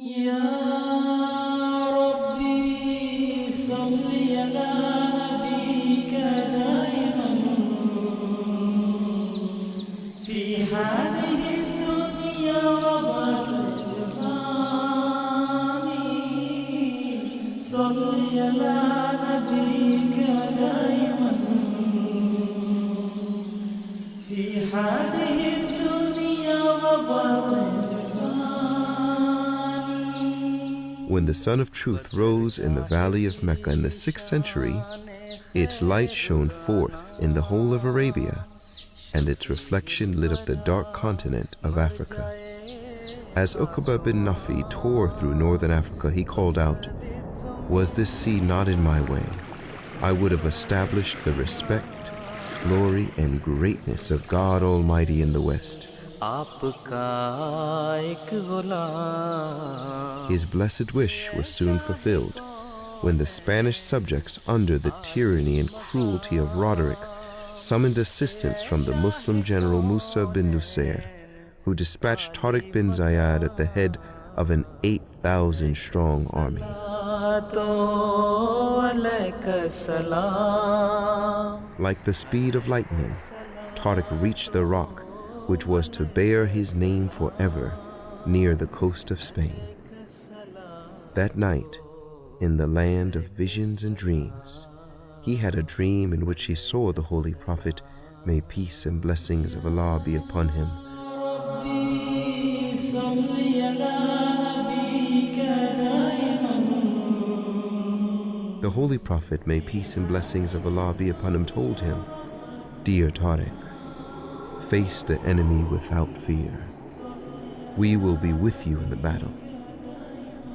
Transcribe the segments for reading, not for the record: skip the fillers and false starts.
يا ربي صل على نبيك دائما في هذه الدنيا وبعد الفاني صل على نبيك دائما في هذه الدنيا وبعد When the Sun of Truth rose in the valley of Mecca in the 6th century, its light shone forth in the whole of Arabia, and its reflection lit up the dark continent of Africa. As Uqba bin Nafi tore through northern Africa, he called out, "Was this sea not in my way? I would have established the respect, glory, and greatness of God Almighty in the West." His blessed wish was soon fulfilled when the Spanish subjects, under the tyranny and cruelty of Roderick, summoned assistance from the Muslim general Musa bin Nusayr, who dispatched Tariq bin Zayed at the head of an 8,000-strong army. Like the speed of lightning, Tariq reached the rock which was to bear his name forever near the coast of Spain. That night, in the land of visions and dreams, he had a dream in which he saw the Holy Prophet, may peace and blessings of Allah be upon him. The Holy Prophet, may peace and blessings of Allah be upon him, told him, "Dear Tariq, face the enemy without fear. We will be with you in the battle."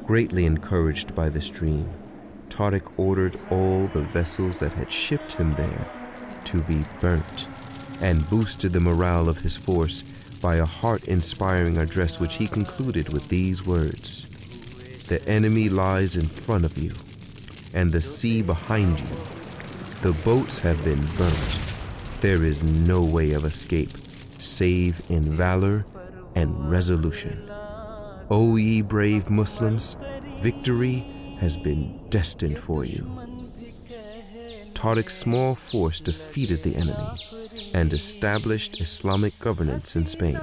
Greatly encouraged by this dream, Tariq ordered all the vessels that had shipped him there to be burnt, and boosted the morale of his force by a heart-inspiring address which he concluded with these words: "The enemy lies in front of you, and the sea behind you. The boats have been burnt. There is no way of escape, save in valor and resolution. O ye brave Muslims, victory has been destined for you." Tariq's small force defeated the enemy and established Islamic governance in Spain.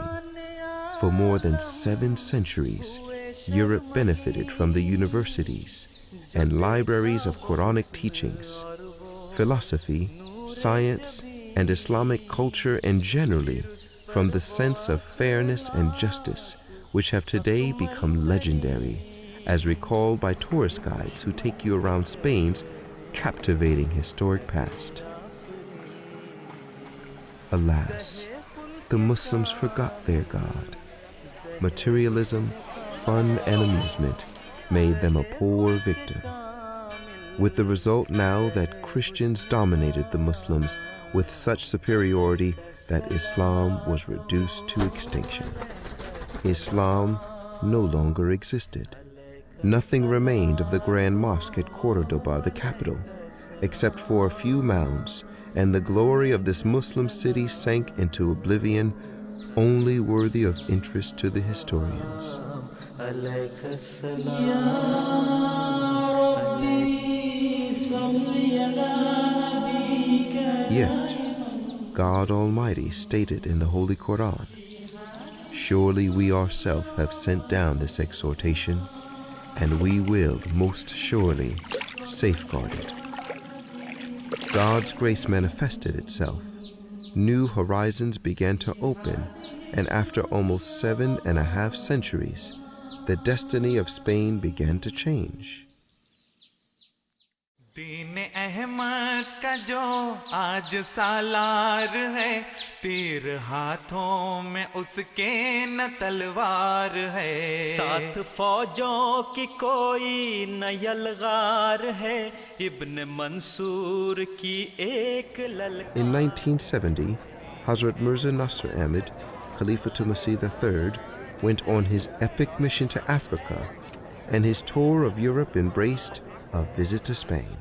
For more than 7 centuries, Europe benefited from the universities and libraries of Quranic teachings, philosophy, science, and Islamic culture, and generally from the sense of fairness and justice, which have today become legendary, as recalled by tourist guides who take you around Spain's captivating historic past. Alas, the Muslims forgot their God. Materialism, fun, and amusement made them a poor victim, with the result now that Christians dominated the Muslims with such superiority that Islam was reduced to extinction. Islam no longer existed. Nothing remained of the Grand Mosque at Cordoba, the capital, except for a few mounds, and the glory of this Muslim city sank into oblivion, only worthy of interest to the historians. Yet, God Almighty stated in the Holy Quran, "Surely we ourselves have sent down this exhortation, and we will most surely safeguard it." God's grace manifested itself. New horizons began to open, and after almost 7.5 centuries, the destiny of Spain began to change. दीन अहमद का जो आज सालार है, तीर हाथों में उसके न तलवार है, साथ फौजों की कोई न यलगार है, इब्न मंसूर की एक ललकार। In 1970, Hazrat Mirza Nasr Ahmed, Khalifatul Masih III, went on his epic mission to Africa, and his tour of Europe embraced a visit to Spain.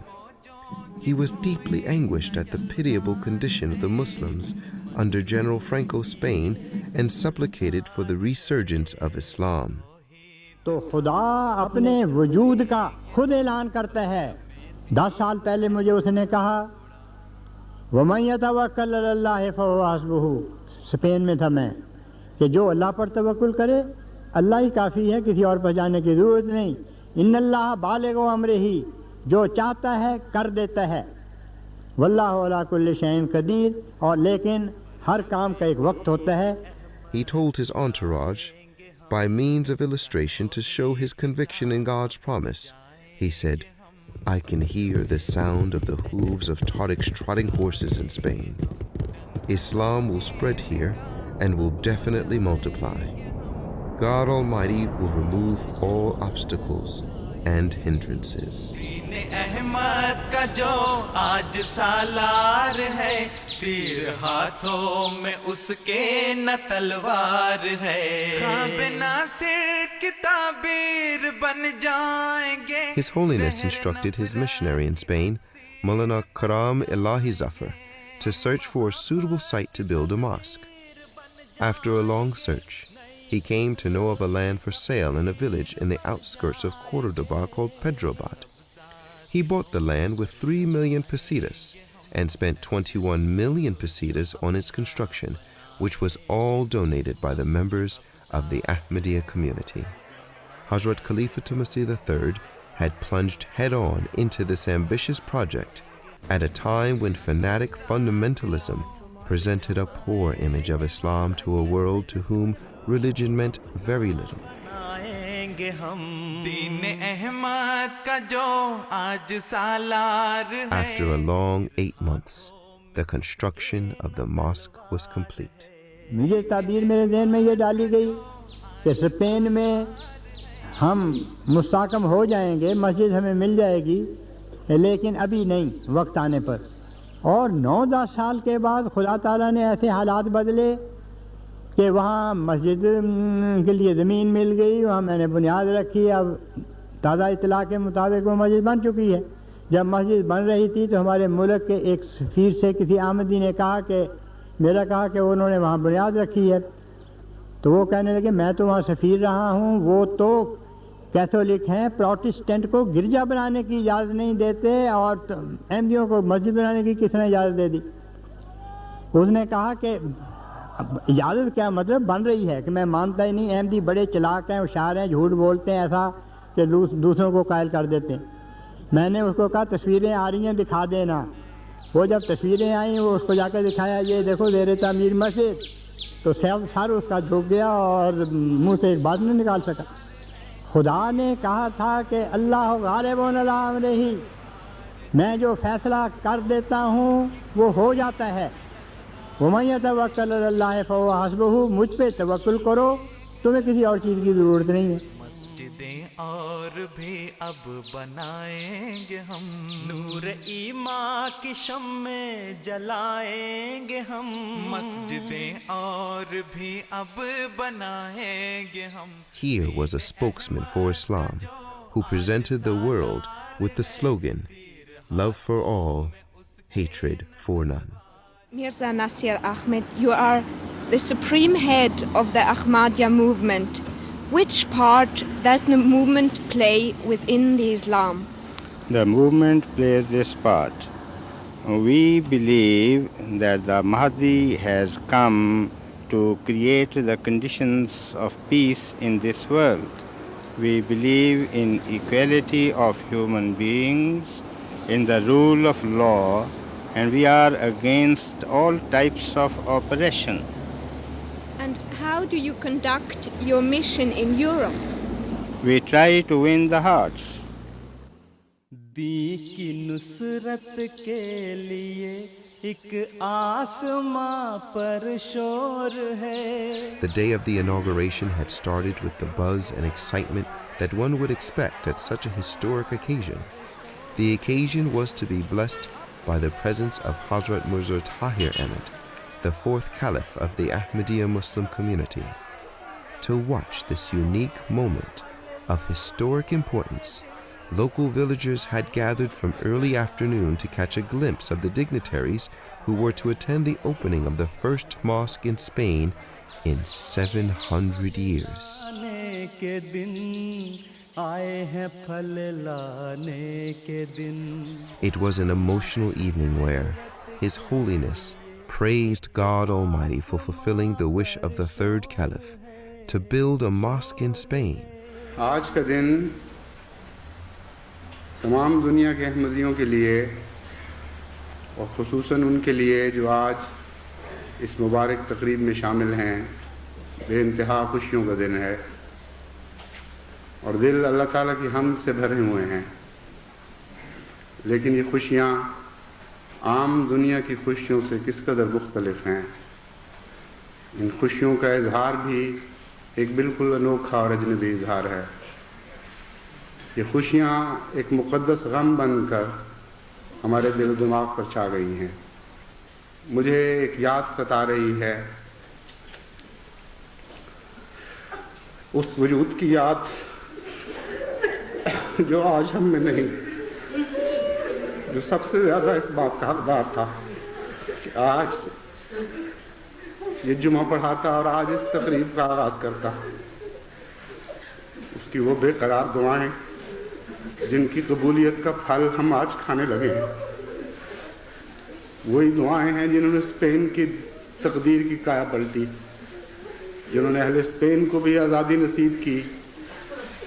He was deeply anguished at the pitiable condition of the Muslims under General Franco's Spain and supplicated for the resurgence of Islam. तो खुदा अपने वजूद का खुद ऐलान करता है। 10 साल पहले मुझे उसने कहा वमन यतवक्कल अलल्लाह फहुवा हस्बुहु, स्पेन में था मैं, कि जो अल्लाह पर तवक्कुल करे अल्लाह ही काफ़ी है, किसी और पर जाने की ज़रूरत नहीं। इन्नल्लाह बालिगु अम्रिही, जो चाहता है कर देता है। वल्लाहु अला कुल्लि शैइन कदीर, और लेकिन हर काम का एक वक्त होता है। He told his entourage, by means of illustration to show his conviction in God's promise, he said, I can hear the sound of the hooves of Tariq's trotting horses in Spain. Islam will spread here and will definitely multiply. God Almighty will remove all obstacles and hindrances. Ahmad का जो आज सालार है, तीर हाथों में उसके न तलवार है। ख्वाब नासिर की ताबीर बन जाएंगे। His Holiness instructed his missionary in Spain, Maulana Karam Ilahi Zafar, to search for a suitable site to build a mosque. After a long search, he came to know of a land for sale in a village in the outskirts of Cordoba called Pedrobad. He bought the land with 3 million pesetas and spent 21 million pesetas on its construction, which was all donated by the members of the Ahmadiyya community. Hazrat Khalifatul Masih III had plunged head-on into this ambitious project at a time when fanatic fundamentalism presented a poor image of Islam to a world to whom religion meant very little. After a long 8 months, the construction of the mosque was complete. मुझे ताबीर मेरे ज़हन में ये डाली गई कि Spain में हम मुस्तहकम हो जाएंगे, मस्जिद हमें मिल जाएगी, लेकिन अभी नहीं, वक्त आने पर। और 9-10 साल के बाद खुदा ताला ने ऐसे हालात बदले कि वहाँ मस्जिद के लिए ज़मीन मिल गई, वहाँ मैंने बुनियाद रखी। अब ताज़ा इत्तला के मुताबिक वो मस्जिद बन चुकी है। जब मस्जिद बन रही थी तो हमारे मुल्क के एक सफ़ीर से किसी आमदी ने कहा कि उन्होंने वहाँ बुनियाद रखी है। तो वो कहने लगे मैं तो वहाँ सफ़ीर रहा हूँ, वो तो कैथोलिक हैं, प्रोटेस्टेंट को गिरजा बनाने की इजाज़त नहीं देते और अहमदियों को मस्जिद बनाने की किसने इजाज़त दे दी। उसने कहा कि इजाज़त क्या, मतलब बन रही है, कि मैं मानता ही नहीं। अहमदी बड़े चालाक हैं, होशियार हैं, झूठ बोलते हैं ऐसा कि दूसरों को कायल कर देते हैं। मैंने उसको कहा तस्वीरें आ रही हैं, दिखा देना। वो जब तस्वीरें आई वो उसको जाकर दिखाया, ये देखो ज़ेर तामीर मस्जिद, तो सर उसका झुक गया और मुँह से एक बात नहीं निकाल सका। खुदा ने कहा था कि अल्लाह गालिबुन अला अम्रिही, मैं जो फैसला कर देता हूँ वो हो जाता है। वमन यतवक्कल अलल्लाह फहुवा हस्बुहु, मुझ पे तवक्कुल करो, तुम्हें किसी और चीज़ की ज़रूरत नहीं है। मस्जिदें और भी अब बनाएंगे हम, नूर ईमान की शम्में जलाएंगे हम। मस्जिदें और भी अब बनाएंगे हम। Here was a spokesman for Islam who presented the world with the slogan, love for all, hatred for none. Mirza Nasir Ahmed, you are the supreme head of the Ahmadiyya movement. Which part does the movement play within the Islam? The movement plays this part. We believe that the Mahdi has come to create the conditions of peace in this world. We believe in equality of human beings, in the rule of law, and we are against all types of oppression. And how do you conduct your mission in Europe? We try to win the hearts. दी की नुसरत के लिए एक आसमां पर शोर है। The day of the inauguration had started with the buzz and excitement that one would expect at such a historic occasion. The occasion was to be blessed by the presence of Hazrat Mirza Tahir Ahmed, the 4th Caliph of the Ahmadiyya Muslim community. To watch this unique moment of historic importance, local villagers had gathered from early afternoon to catch a glimpse of the dignitaries who were to attend the opening of the first mosque in Spain in 700 years. के दिन आए हैं फल लाने के दिन. It was an emotional evening where His Holiness praised God Almighty for fulfilling the wish of the third Caliph to build a mosque in Spain. آج کا دن تمام دنیا کے احمدیوں کے لیے اور خصوصاً ان کے لیے جو آج اس مبارک تقریب میں شامل ہیں بے انتہا خوشیوں کا دن ہے، اور دل اللہ تعالیٰ کی حمد سے بھرے ہوئے ہیں. لیکن یہ خوشیاں عام دنیا کی خوشیوں سے کس قدر مختلف ہیں. ان خوشیوں کا اظہار بھی ایک بالکل انوکھا اور اجنبی اظہار ہے. یہ خوشیاں ایک مقدس غم بن کر ہمارے دل و دماغ پر چھا گئی ہیں. مجھے ایک یاد ستا رہی ہے، اس وجود کی یاد جو آج ہم میں نہیں، جو سب سے زیادہ اس بات کا حقدار تھا کہ آج یہ جمعہ پڑھاتا اور آج اس تقریب کا آغاز کرتا. اس کی وہ بے قرار دعائیں جن کی قبولیت کا پھل ہم آج کھانے لگے ہیں، وہی دعائیں ہیں جنہوں نے اسپین کی تقدیر کی کایا پلٹی، جنہوں نے اہل اسپین کو بھی آزادی نصیب کی،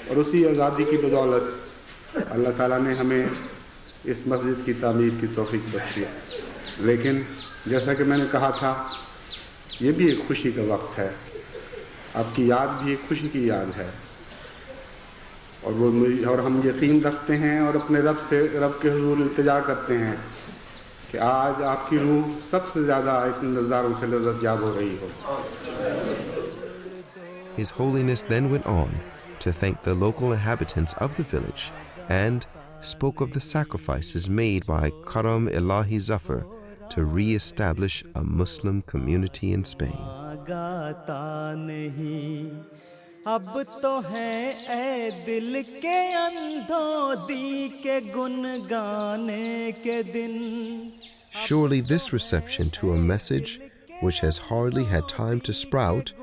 اور اسی آزادی کی بدولت اللہ تعالیٰ نے ہمیں اس مسجد کی تعمیر کی توفیق بخشی. لیکن جیسا کہ میں نے کہا تھا، یہ بھی ایک خوشی کا وقت ہے. آپ کی یاد بھی ایک خوشی کی یاد ہے، اور ہم یقین رکھتے ہیں اور اپنے رب کے حضور التجا کرتے ہیں کہ آج آپ کی روح سب سے زیادہ اس نظاروں سے لذت یاب ہو رہی ہو. His Holiness then went on to thank the local inhabitants of the village and spoke of the sacrifices made by Karam Ilahi Zafar to re-establish a Muslim community in Spain. गाता नहीं अब तो है ए दिल के अंधों दी के गुन गाने के दिन. Surely this reception to a message which has hardly had time to sprout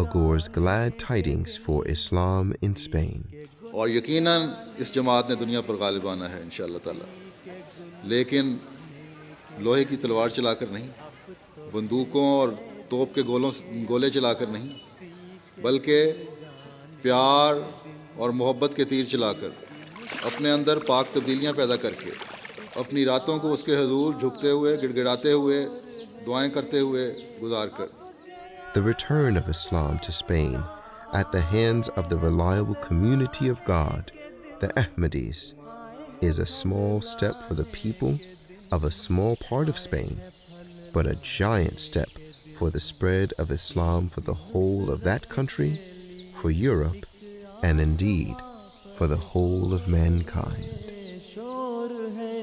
augurs glad tidings for Islam in Spain. اور یقیناً اس جماعت نے دنیا پر غالب آنا ہے انشاءاللہ تعالی، لیکن لوہے کی تلوار چلا کر نہیں، بندوقوں اور توپ کے گولے چلا کر نہیں، بلکہ پیار اور محبت کے تیر چلا کر، اپنے اندر پاک تبدیلیاں پیدا کر کے، اپنی راتوں کو اس کے حضور جھکتے ہوئے، گڑ گڑاتے ہوئے، دعائیں کرتے ہوئے گزار کر. The return of Islam to Spain at the hands of the reliable community of God, the Ahmadis, is a small step for the people of a small part of Spain, but a giant step for the spread of Islam for the whole of that country, for Europe, and indeed for the whole of mankind. शोर है